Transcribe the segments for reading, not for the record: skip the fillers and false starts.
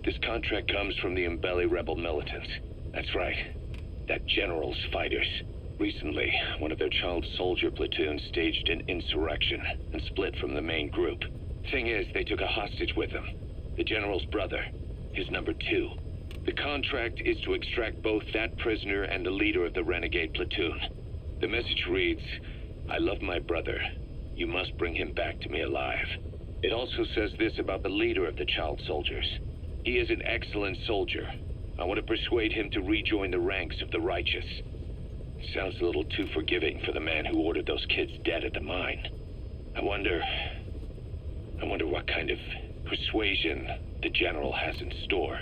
This contract comes from the Mbeli rebel militants. That's right. That general's fighters. Recently, one of their child soldier platoons staged an insurrection and split from the main group. Thing is, they took a hostage with them. The general's brother. His number 2. The contract is to extract both that prisoner and the leader of the renegade platoon. The message reads, "I love my brother. You must bring him back to me alive." It also says this about the leader of the child soldiers. He is an excellent soldier. I want to persuade him to rejoin the ranks of the righteous. Sounds a little too forgiving for the man who ordered those kids dead at the mine. I wonder what kind of persuasion the general has in store.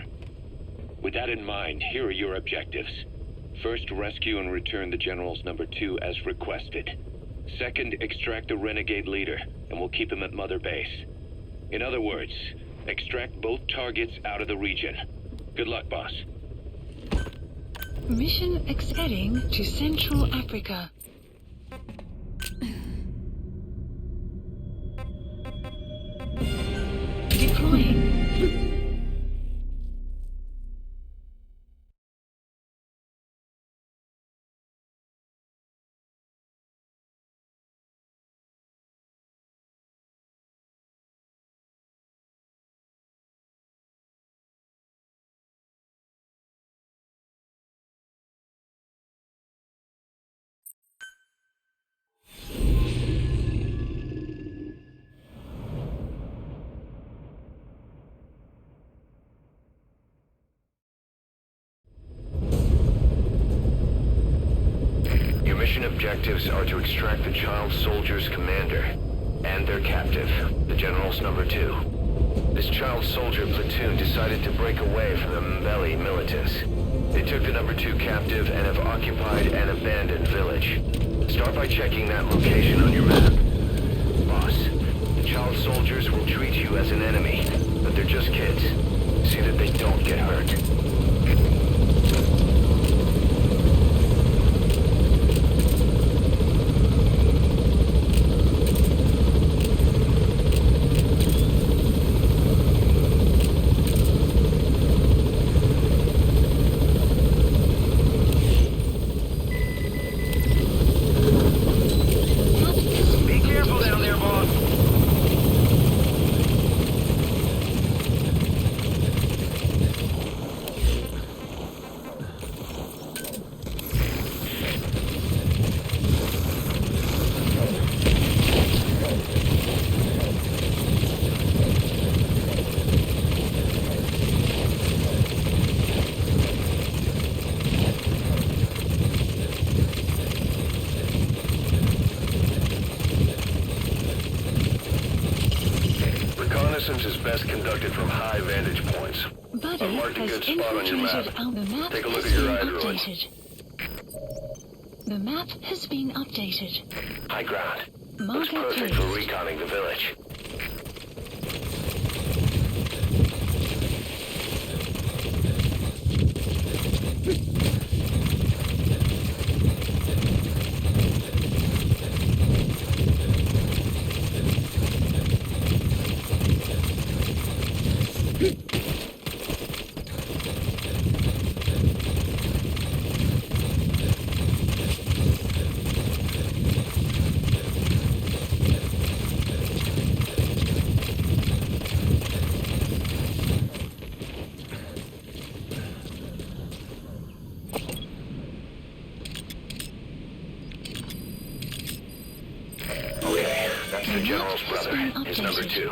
With that in mind, here are your objectives. First, rescue and return the general's number 2 as requested. Second, extract the renegade leader, and we'll keep him at Mother Base. In other words, extract both targets out of the region. Good luck, boss. Mission heading to Central Africa. Deploying. Mission objectives are to extract the child soldier's commander and their captive, the general's number 2. This child soldier platoon decided to break away from the Mbeli militants. They took the number 2 captive and have occupied an abandoned village. Start by checking that location on your map. Boss, the child soldiers will treat you as an enemy, but they're just kids. See that they don't get hurt. Is best conducted from high vantage points. I've marked a good spot on your map. Take a look at your eye ruin. The map has been updated. High ground. Looks perfect for reconning the village. The general's brother, his number 2.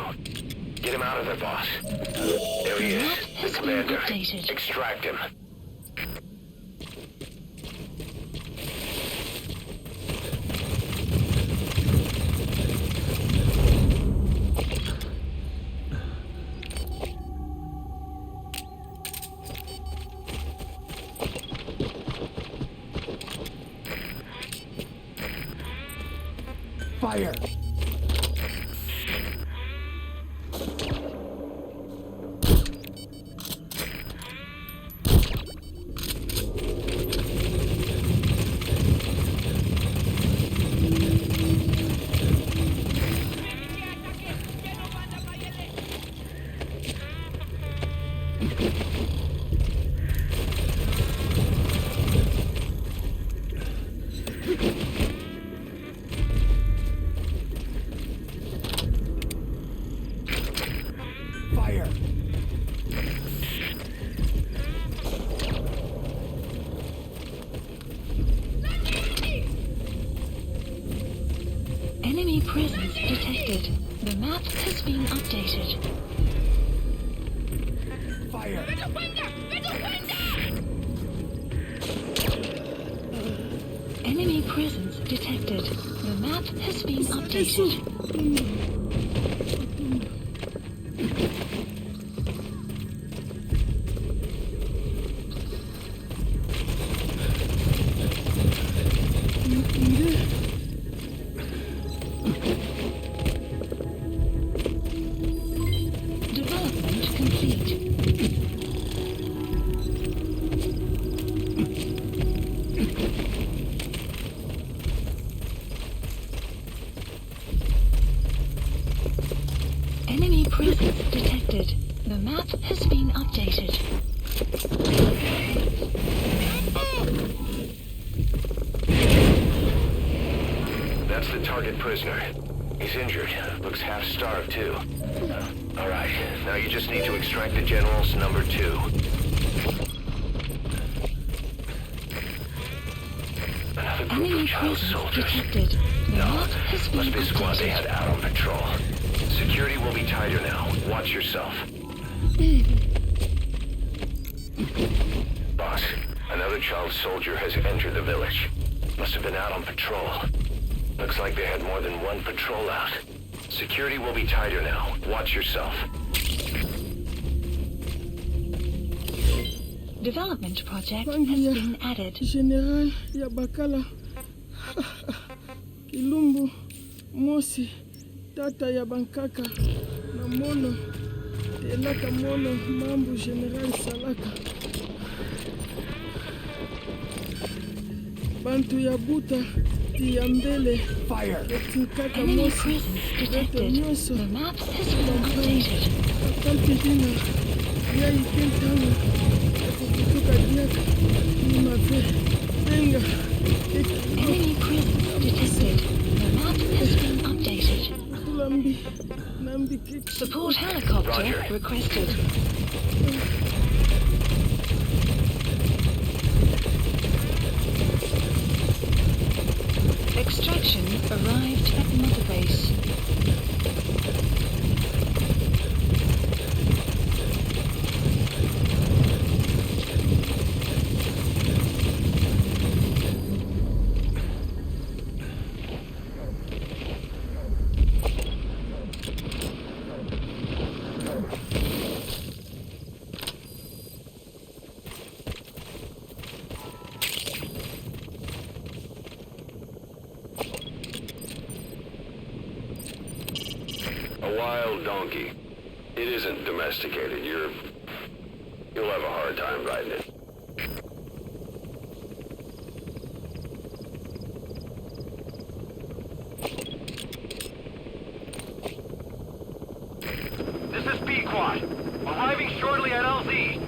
Get him out of there, boss. There he is, the commander. Extract him. Fire! detected. The map has been updated. Fire! Enemy presence detected. The map has been updated. Development complete. Enemy presence detected. The map has been updated. That's the target prisoner. He's injured. Looks half-starved, too. All right. Now you just need to extract the general's number 2. Another group Enemy of child presence soldiers. detected. The No, map has been must be a squad they had updated. out on patrol. Security will be tighter now. Watch yourself. Boss, another child soldier has entered the village. Must have been out on patrol. Looks like they had more than one patrol out. Security will be tighter now. Watch yourself. Development project has Bangi ya been added. General ya Bakala Kilumbu Mosi Tata ya Bankaka na Mono Telaka Mono Mambu General Salaka Bantu ya Buta Tiambele Fire! Tinkaka Enemy Mosi presence detected. Nyonso The map has been updated. Akampidina ya ikentano kukutuka diaka ni mafe Enga Enemy presence detected. The map has been updated. Kulambi Nambi Kik Support helicopter Roger. requested. Extraction arrived at Mother Base. A wild donkey. It isn't domesticated. You'll have a hard time riding it. This is Pequod. Arriving shortly at LZ.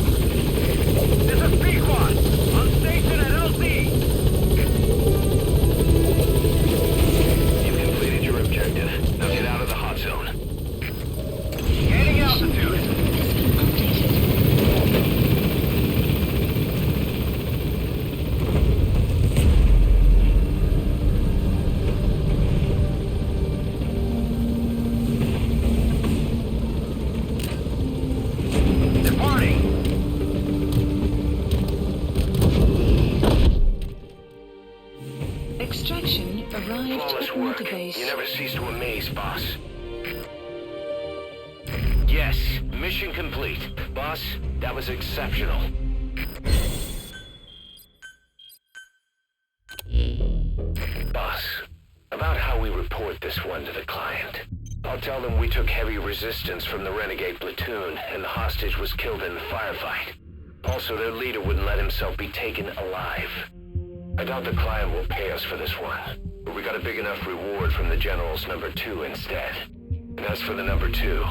This is Pequod. On station at LZ. You've completed your objective. Now get out of the hot zone. Gaining altitude. Has been updated. Departing. Extraction arrived Flawless at work. Mother Base. You never cease to amaze, boss. Yes, mission complete. Boss, that was exceptional. Boss, about how we report this one to the client. I'll tell them we took heavy resistance from the renegade platoon and the hostage was killed in the firefight. Also, their leader wouldn't let himself be taken alive. I doubt the client will pay us for this one, but we got a big enough reward from the general's number 2 instead. And as for the number 2,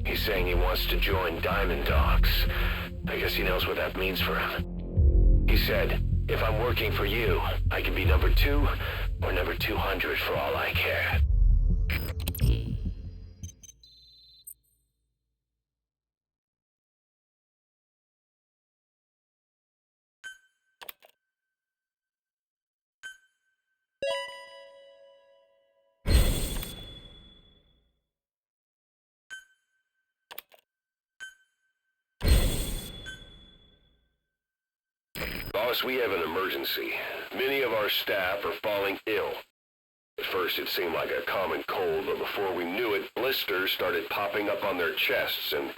he's saying he wants to join Diamond Dogs. I guess he knows what that means for him. He said, if I'm working for you, I can be number 2 or number 200 for all I care. Boss, we have an emergency. Many of our staff are falling ill. At first it seemed like a common cold, but before we knew it, blisters started popping up on their chests and...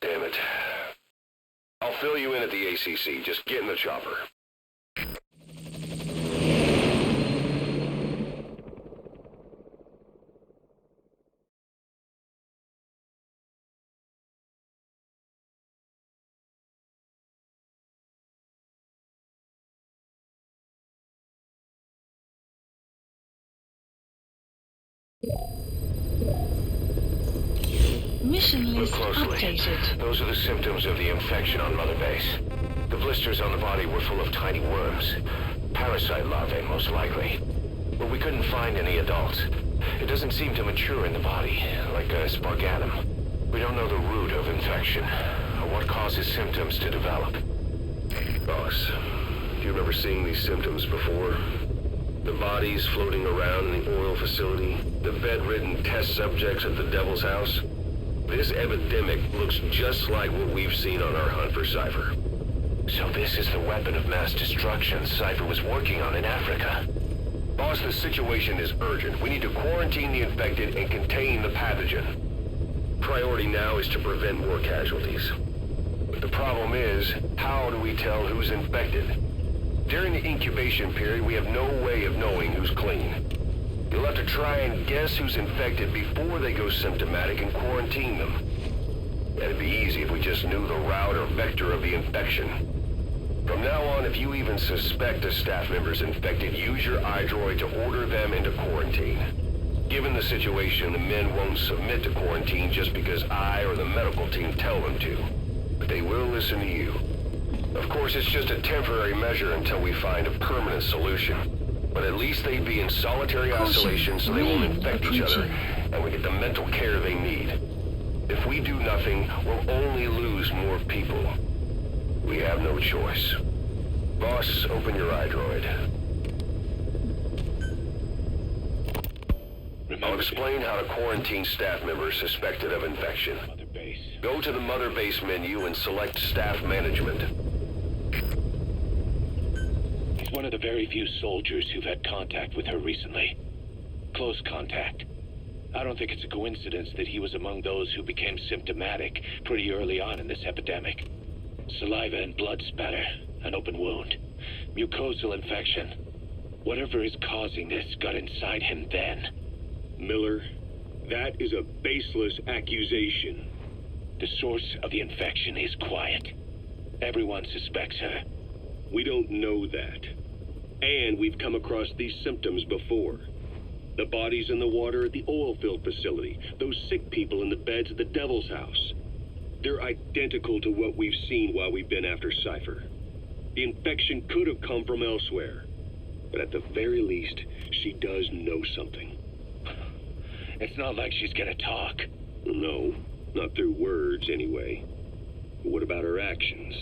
Damn it. I'll fill you in at the ACC. Just get in the chopper. Mission Look list closely. updated. Those are the symptoms of the infection on Mother Base. The blisters on the body were full of tiny worms. Parasite larvae, most likely. But we couldn't find any adults. It doesn't seem to mature in the body, like a spargatum. We don't know the root of infection, or what causes symptoms to develop. Boss, do you remember seeing these symptoms before? The bodies floating around in the oil facility, the bedridden test subjects at the Devil's House. This epidemic looks just like what we've seen on our hunt for Cypher. So this is the weapon of mass destruction Cypher was working on in Africa. Boss, the situation is urgent. We need to quarantine the infected and contain the pathogen. Priority now is to prevent more casualties. But the problem is, how do we tell who's infected? During the incubation period, we have no way of knowing who's clean. You'll have to try and guess who's infected before they go symptomatic and quarantine them. That'd be easy if we just knew the route or vector of the infection. From now on, if you even suspect a staff member's infected, use your iDroid to order them into quarantine. Given the situation, the men won't submit to quarantine just because I or the medical team tell them to. But they will listen to you. Of course, it's just a temporary measure until we find a permanent solution. But at least they'd be in solitary isolation so they won't infect each other, and we get the mental care they need. If we do nothing, we'll only lose more people. We have no choice. Boss, open your iDroid. I'll explain how to quarantine staff members suspected of infection. Mother Base. Go to the Mother Base menu and select Staff Management. He's one of the very few soldiers who've had contact with her recently. Close contact. I don't think it's a coincidence that he was among those who became symptomatic pretty early on in this epidemic. Saliva and blood spatter, an open wound, mucosal infection. Whatever is causing this got inside him then. Miller, that is a baseless accusation. The source of the infection is quiet. Everyone suspects her. We don't know that. And we've come across these symptoms before. The bodies in the water at the oil field facility, those sick people in the beds at the Devil's House. They're identical to what we've seen while we've been after Cypher. The infection could have come from elsewhere. But at the very least, she does know something. It's not like she's gonna talk. No, not through words anyway. But what about her actions?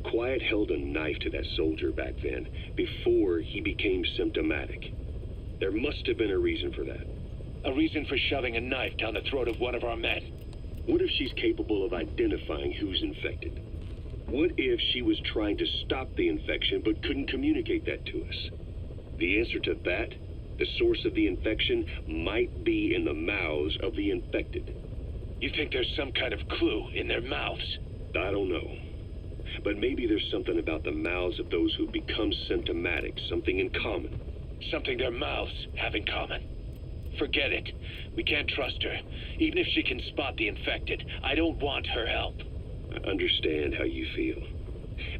Quiet held a knife to that soldier back then, before he became symptomatic. There must have been a reason for that. A reason for shoving a knife down the throat of one of our men. What if she's capable of identifying who's infected? What if she was trying to stop the infection but couldn't communicate that to us? The answer to that, the source of the infection, might be in the mouths of the infected. You think there's some kind of clue in their mouths? I don't know. But maybe there's something about the mouths of those who become symptomatic, something in common. Something their mouths have in common. Forget it. We can't trust her. Even if she can spot the infected, I don't want her help. I understand how you feel.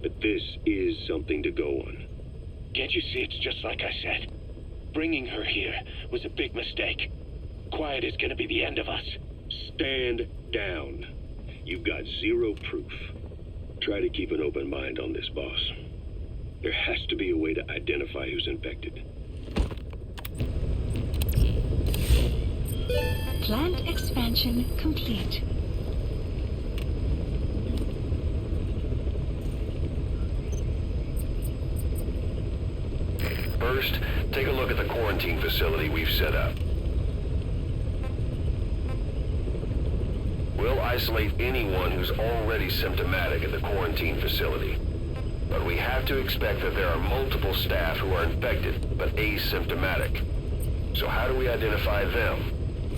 But this is something to go on. Can't you see it's just like I said? Bringing her here was a big mistake. Quiet is gonna be the end of us. Stand down. You've got zero proof. Try to keep an open mind on this, boss. There has to be a way to identify who's infected. Plant expansion complete. First, take a look at the quarantine facility we've set up. We'll isolate anyone who's already symptomatic at the quarantine facility. But we have to expect that there are multiple staff who are infected, but asymptomatic. So how do we identify them?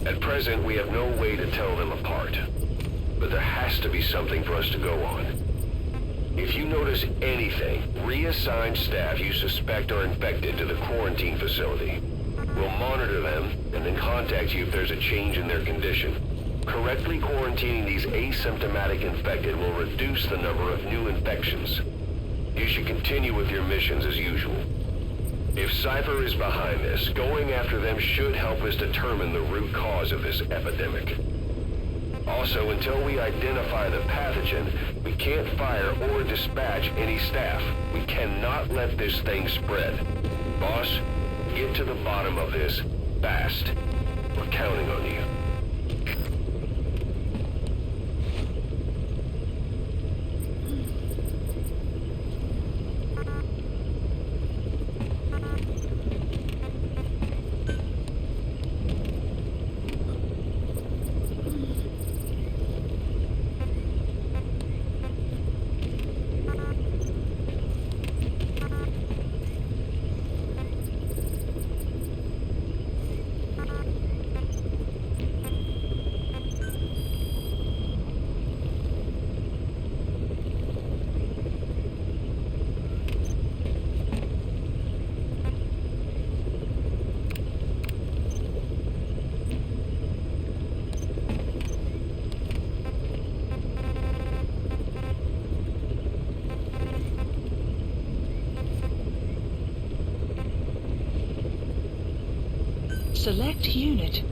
At present, we have no way to tell them apart. But there has to be something for us to go on. If you notice anything, reassign staff you suspect are infected to the quarantine facility. We'll monitor them and then contact you if there's a change in their condition. Correctly quarantining these asymptomatic infected will reduce the number of new infections. You should continue with your missions as usual. If Cypher is behind this, going after them should help us determine the root cause of this epidemic. Also, until we identify the pathogen, we can't fire or dispatch any staff. We cannot let this thing spread. Boss, get to the bottom of this fast. We're counting on you. Select unit.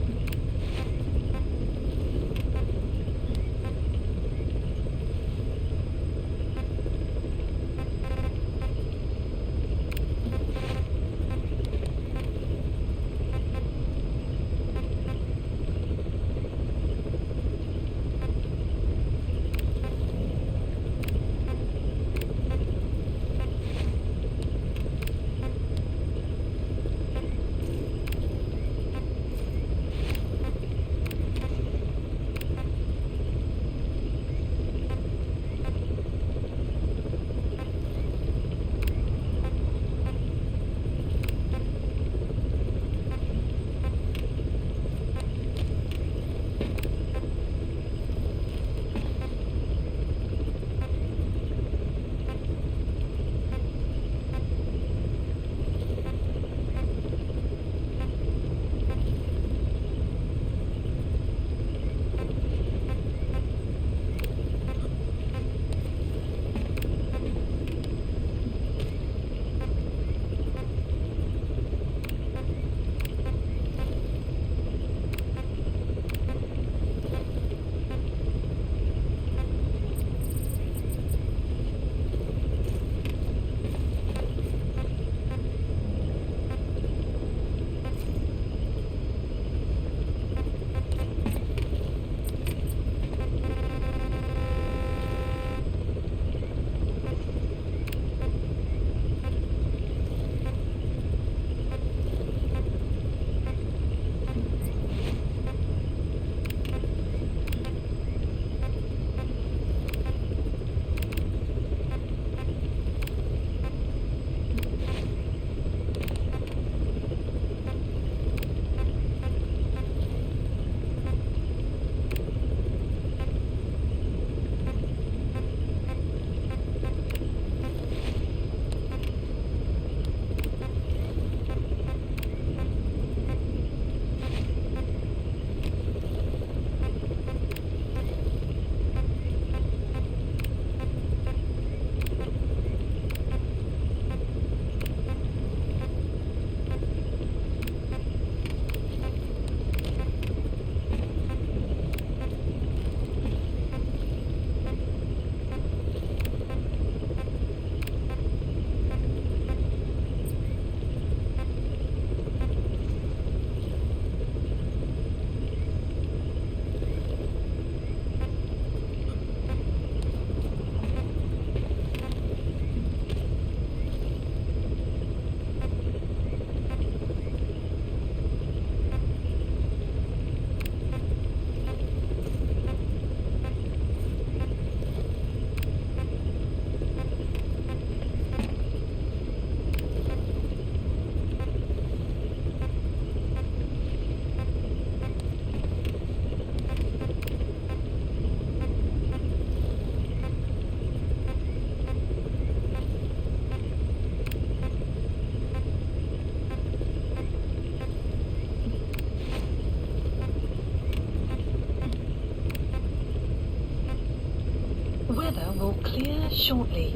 clear shortly.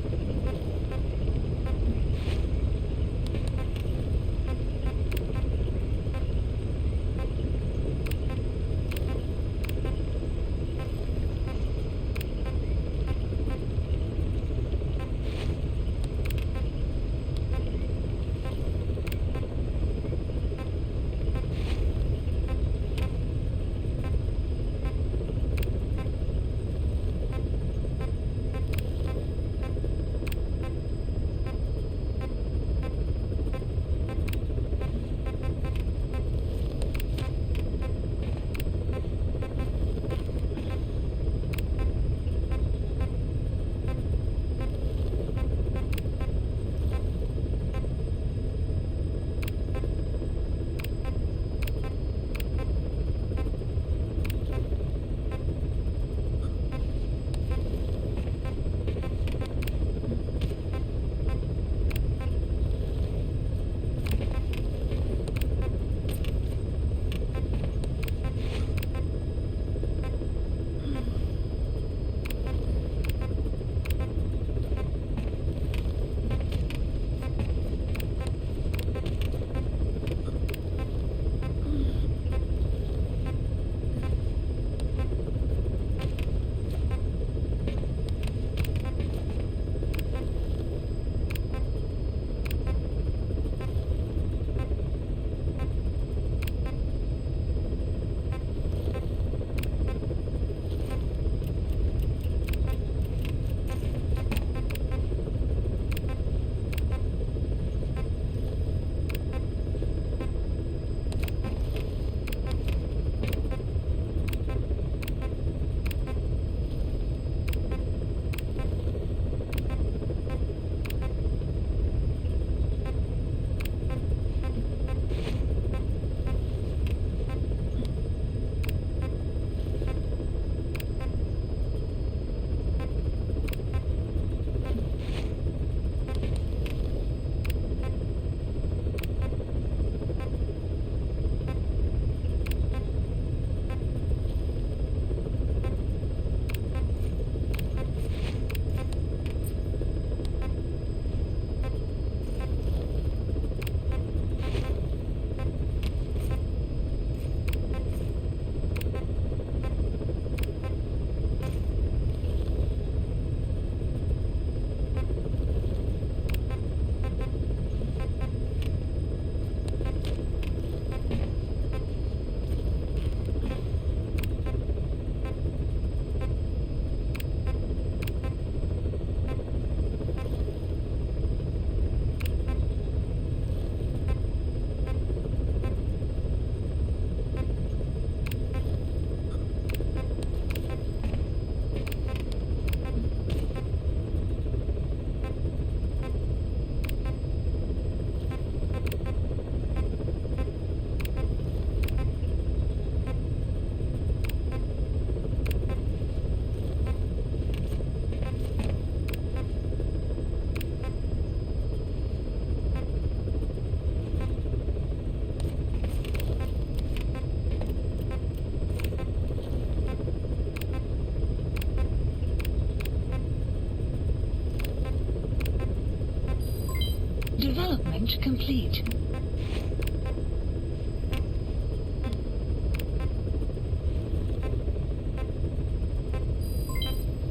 Development complete.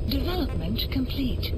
Development complete.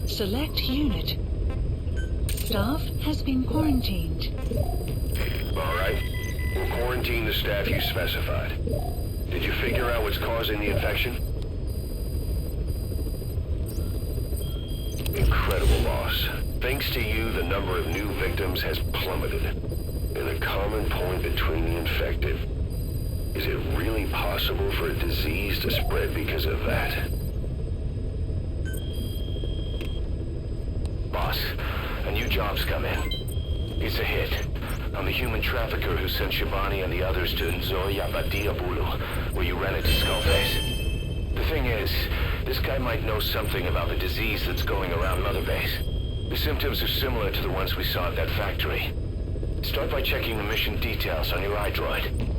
Select unit. Staff has been quarantined. All right. We'll quarantine the staff you specified. Did you figure out what's causing the infection? Incredible loss. Thanks to you, the number of new victims has plummeted. And the common point between the infected. Is it really possible for a disease to spread because of that? Boss, a new job's come in. It's a hit. I'm the human trafficker who sent Shabani and the others to Nzoya Badia Bulu, where you ran into Skullface. The thing is, this guy might know something about the disease that's going around Mother Base. The symptoms are similar to the ones we saw at that factory. Start by checking the mission details on your iDroid.